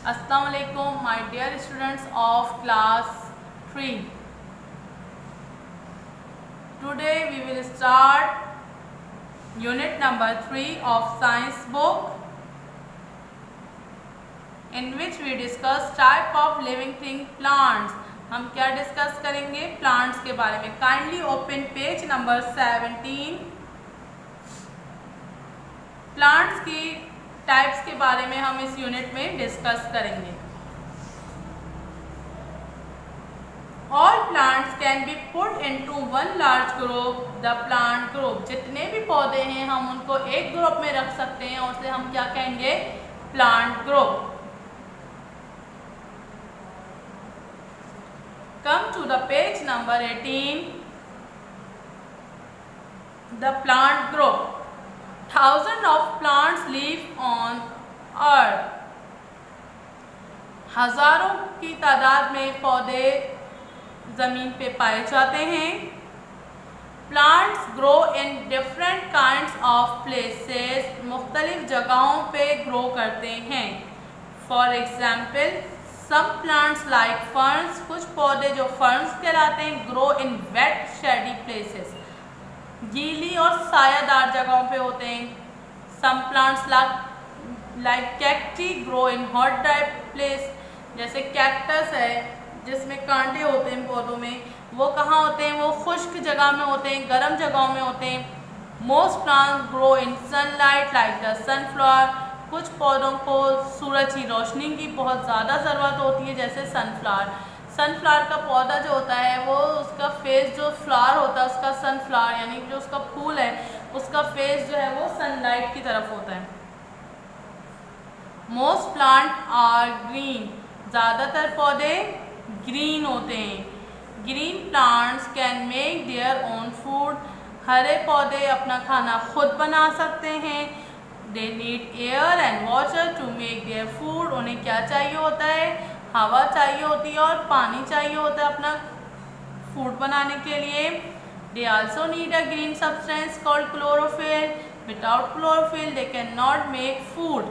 Assalamu alaikum, my dear students of class 3. Today we will start unit number 3 of science book, in which we discuss type of living thing plants. हम क्या discuss करेंगे? Plants के बारे में. Kindly open page number 17. Plants की types के बारे में हम इस यूनिट में डिस्कस करेंगे. All plants can be put into one large group, the plant group. जितने भी पौधे हैं हम उनको एक ग्रुप में रख सकते हैं और उसे हम क्या कहेंगे? Plant group. Come to the page number 18. The plant group. Thousands of plants live on earth. हजारों की तादाद में पौधे जमीन पे पाए जाते हैं. Plants grow in different kinds of places. मुख्तलिफ जगहों पे ग्रो करते हैं. For example, some plants like ferns, कुछ पौधे जो ferns कहलाते हैं, grow in wet shady places. गीली और सायादार जगहों पे होते हैं. Some plants like cacti grow in hot dry place. जैसे कैक्टस है जिसमें कांटे होते हैं पौधों में, वो कहाँ होते हैं? वो खुश्क जगह में होते हैं, गर्म जगहों में होते हैं. Most plants grow in sunlight like the sunflower. कुछ पौधों को सूरज की रोशनी की बहुत ज़्यादा ज़रूरत होती है, जैसे सनफ्लावर. सनफ्लावर का पौधा जो होता है वो उसका फेस, जो फ्लावर होता है उसका, सनफ्लावर यानी जो उसका फूल है उसका फेस जो है वो सनलाइट की तरफ होता है. Most plant are green. ज़्यादातर पौधे ग्रीन होते हैं. Green plants can make their own food. हरे पौधे अपना खाना खुद बना सकते हैं. They need air and water to make their food. उन्हें क्या चाहिए होता है? हवा चाहिए होती है और पानी चाहिए होता है अपना फूड बनाने के लिए. They also need a green substance called chlorophyll. Without chlorophyll, they cannot make food.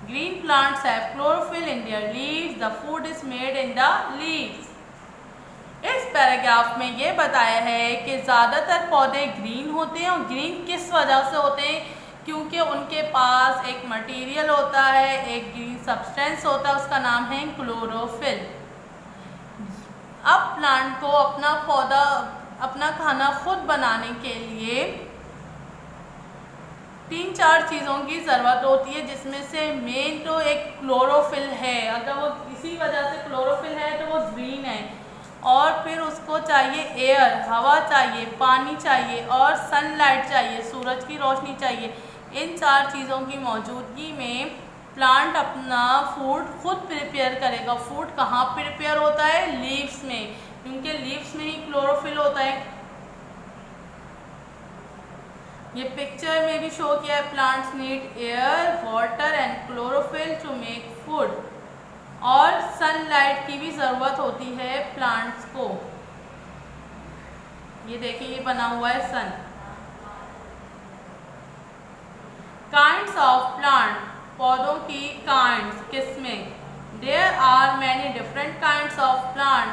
Green plants have chlorophyll in their leaves. The food is made in the leaves. इस पैराग्राफ में ये बताया है कि ज़्यादातर पौधे ग्रीन होते हैं. और ग्रीन किस वजह से होते हैं? क्योंकि उनके पास एक मटेरियल होता है, एक ग्रीन सब्सटेंस होता है, उसका नाम है क्लोरोफिल. अब प्लांट को अपना पौधा, अपना खाना खुद बनाने के लिए 3-4 चीज़ों की ज़रूरत होती है, जिसमें से मेन तो एक क्लोरोफिल है. अगर वो इसी वजह से क्लोरोफिल है तो वो ग्रीन है. और फिर उसको चाहिए एयर, हवा चाहिए, पानी चाहिए और सनलाइट चाहिए, सूरज की रोशनी चाहिए. इन 4 चीज़ों की मौजूदगी में प्लांट अपना फूड खुद प्रिपेयर करेगा. फूड कहाँ प्रिपेयर होता है? लीव्स में, क्योंकि लीव्स में ही क्लोरोफिल होता है. ये पिक्चर में भी शो किया है. Plants need air, water and chlorophyll to make food. और सनलाइट की भी ज़रूरत होती है प्लांट्स को. ये देखिए, ये बना हुआ है सन. Kinds of plant. पौधों की काइंड्स, किस्में. There are many different kinds of plant.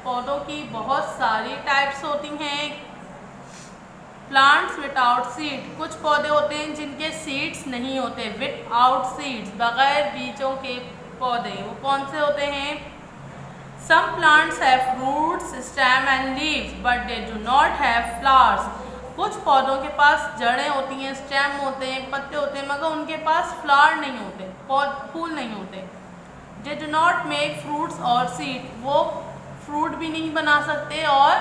पौधों की बहुत सारी टाइप्स होती हैं. Plants without seed. कुछ पौधे होते हैं जिनके सीड्स नहीं होते. विदाउट सीड्स, बगैर बीजों के पौधे. वो कौन से होते हैं? Some plants have roots, stem and leaves but they do not have flowers. कुछ पौधों के पास जड़ें होती हैं, स्टेम होते हैं, पत्ते होते हैं, मगर उनके पास फ्लावर नहीं होते, फूल नहीं होते. दे डू नॉट मेक फ्रूट्स और सीड. वो फ्रूट भी नहीं बना सकते और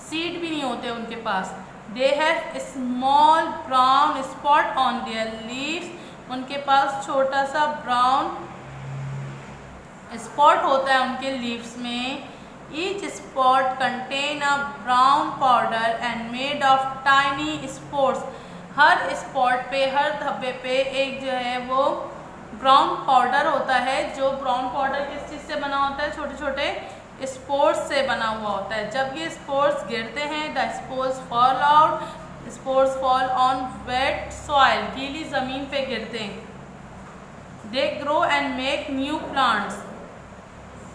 सीड भी नहीं होते उनके पास. They have small brown spot on their leaves. उनके पास छोटा सा ब्राउन स्पॉट होता है उनके लीव्स में. Each spot contain a brown powder and made of tiny spores. Her spot पे, हर धब्बे पे एक जो है वो ब्राउन पाउडर होता है. जो ब्राउन पाउडर किस चीज़ से बना होता है? छोटे छोटे स्पोर्स से बना हुआ होता है. जब ये स्पोर्स गिरते हैं, the spores fall out. Spores fall on wait soil. गीली ज़मीन पे गिरते हैं. They grow and make new plants,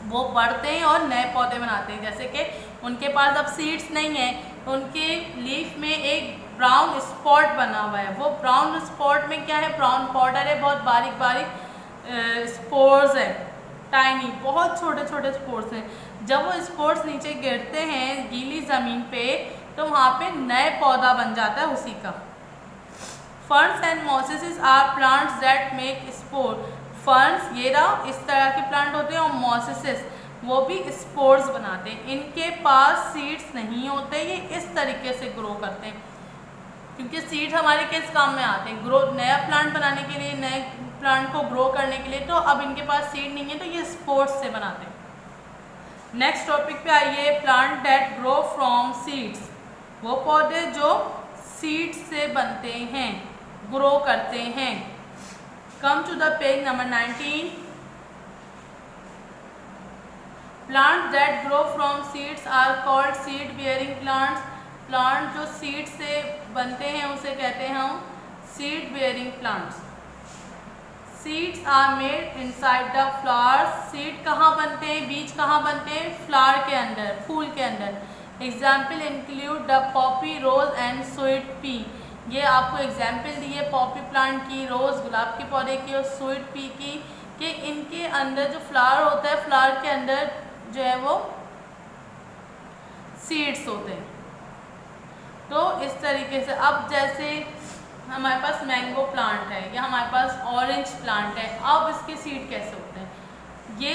वो बढ़ते हैं और नए पौधे बनाते हैं। जैसे कि उनके पास अब सीड्स नहीं है तो उनके लीफ में एक ब्राउन स्पॉट बना हुआ है। वो ब्राउन स्पॉट में क्या है, ब्राउन पाउडर है, बहुत बारीक बारीक स्पोर्स है, टाइनी, बहुत छोटे छोटे स्पोर्स हैं। जब वो स्पोर्स नीचे गिरते हैं गीली ज़मीन पे तो वहाँ पे नए पौधा बन जाता है उसी का। Ferns and mosses are plants that make spore. Ferns ये रहा इस तरह के प्लांट होते हैं और मॉसेसेस वो भी स्पोर्स बनाते हैं। इनके पास सीड्स नहीं होते, ये इस तरीके से ग्रो करते हैं क्योंकि सीड्स हमारे किस काम में आते हैं, ग्रो, नया प्लांट बनाने के लिए, नए प्लांट को ग्रो करने के लिए। तो अब इनके पास सीड नहीं है तो ये स्पोर्स से बनाते हैं। नेक्स्ट टॉपिक पे आइए, plant that grow from seeds, वो पौधे जो सीड्स से बनते हैं, ग्रो करते हैं। Come to the page number 19। Plant that grow from seeds are called seed bearing plants. Plant जो सीड से बनते हैं उसे कहते हैं हम seed bearing plants. Seeds are made inside the flowers. Seed कहाँ बनते हैं, बीज कहाँ बनते हैं, फ्लावर के अंदर, फूल के अंदर। Example include the poppy, rose and sweet pea. ये आपको एग्जाम्पल दी है पॉपी प्लांट की, रोज़ गुलाब के पौधे की और स्वीट पी की, कि इनके अंदर जो फ्लावर होता है, फ्लावर के अंदर जो है वो सीड्स होते हैं। तो इस तरीके से अब जैसे हमारे पास मैंगो प्लांट है या हमारे पास ऑरेंज प्लांट है, अब इसके सीड कैसे होते हैं। ये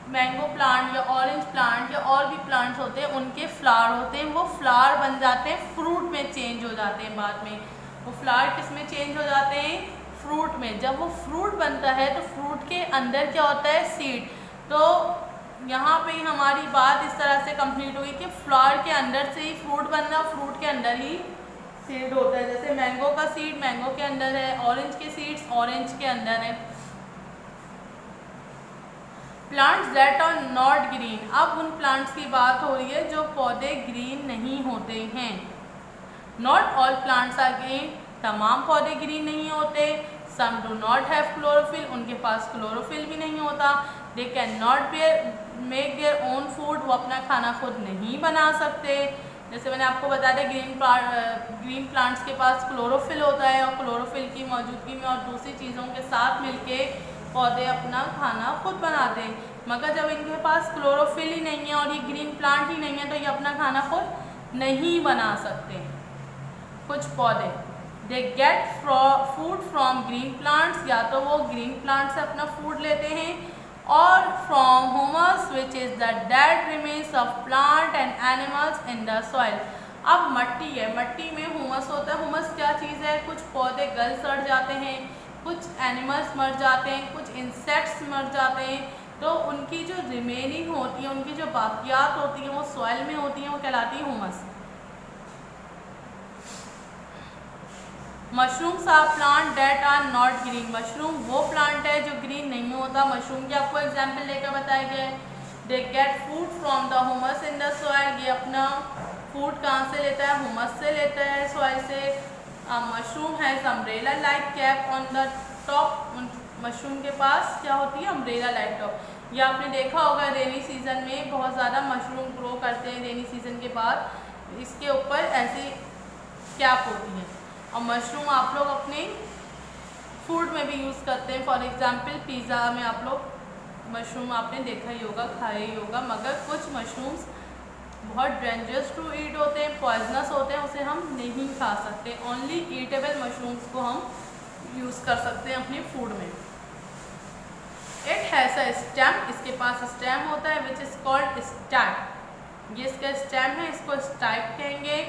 मैंगो प्लांट या ऑरेंज प्लांट या और भी प्लांट्स होते हैं, उनके फ्लावर होते हैं, वो फ्लावर बन जाते हैं, फ्रूट में चेंज हो जाते हैं बाद में। वो फ्लावर किस में चेंज हो जाते हैं, फ्रूट में। जब वो फ्रूट बनता है तो फ्रूट के अंदर क्या होता है, सीड। तो यहाँ पे हमारी बात इस तरह से कंप्लीट हुई कि फ्लावर के अंदर से ही फ्रूट बनना, फ्रूट के अंदर ही सीड होता है। जैसे मैंगो का सीड मैंगो के अंदर है, ऑरेंज के सीड्स ऑरेंज के अंदर है। Plants that are not green, अब उन प्लांट्स की बात हो रही है जो पौधे ग्रीन नहीं होते हैं। Not all plants are green, तमाम पौधे ग्रीन नहीं होते। Some do not have chlorophyll, उनके पास क्लोरोफिल भी नहीं होता। They can not make their own food, वो अपना खाना खुद नहीं बना सकते। जैसे मैंने आपको बताया था ग्रीन प्लांट्स के पास क्लोरोफिल होता है और क्लोरोफिल की मौजूदगी में और दूसरी चीज़ों के साथ मिलके पौधे अपना खाना खुद बनाते हैं। मगर जब इनके पास क्लोरोफिल ही नहीं है और ये ग्रीन प्लांट ही नहीं है तो ये अपना खाना खुद नहीं बना सकते। कुछ पौधे they get food from green plants, या तो वो ग्रीन प्लांट से अपना फूड लेते हैं, और from humus which is the dead remains of plant and animals in the soil. अब मट्टी है, मट्टी में ह्यूमस होता है। ह्यूमस क्या चीज़ है, कुछ पौधे गल सड़ जाते हैं, कुछ एनिमल्स मर जाते हैं, कुछ इंसेक्ट्स मर जाते हैं, तो उनकी जो रिमेनिंग होती है, उनकी जो बाकियात होती हैं वो सॉइल में होती हैं, वो कहलाती है humus. Mushrooms are plant that are not green, mushroom वो प्लांट है जो ग्रीन नहीं होता। मशरूम की आपको एग्जाम्पल लेकर बताया गया है। They get food from the humus in the soil, ये अपना फूड कहाँ से लेता है, ह्यूमस से लेता है, सॉइल से। Mushroom has umbrella like cap on the top, mushroom के पास क्या होती है, अम्ब्रेला लाइक टॉप। ये आपने देखा होगा रेनी सीजन में बहुत ज़्यादा मशरूम ग्रो करते हैं, रेनी सीजन के बाद इसके ऊपर ऐसी कैप होती है। और मशरूम आप लोग अपने फूड में भी यूज़ करते हैं। फॉर एग्जांपल पिज़्ज़ा में आप लोग मशरूम आपने देखा ही होगा, खाया ही होगा। मगर कुछ मशरूम्स बहुत डेंजरस टू ईट होते हैं, पॉइजनस होते हैं, उसे हम नहीं खा सकते। ओनली ईटेबल मशरूम्स को हम यूज़ कर सकते हैं अपने फूड में। इट हैज़ अ स्टेम, इसके पास स्टेम होता है विच इज़ कॉल्ड स्टैक। ये इसका स्टेम है, इसको स्टाइक कहेंगे।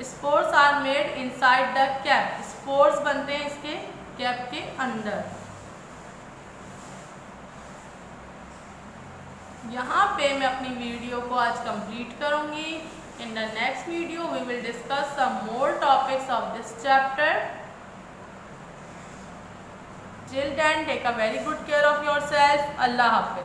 Spores are made inside the cap, spores बनते हैं इसके कैप के अंदर। यहाँ पे मैं अपनी वीडियो को आज कंप्लीट करूँगी। In the next video we will discuss some more topics of this chapter. Till then take a very good care of yourself. अल्लाह हाफिज़।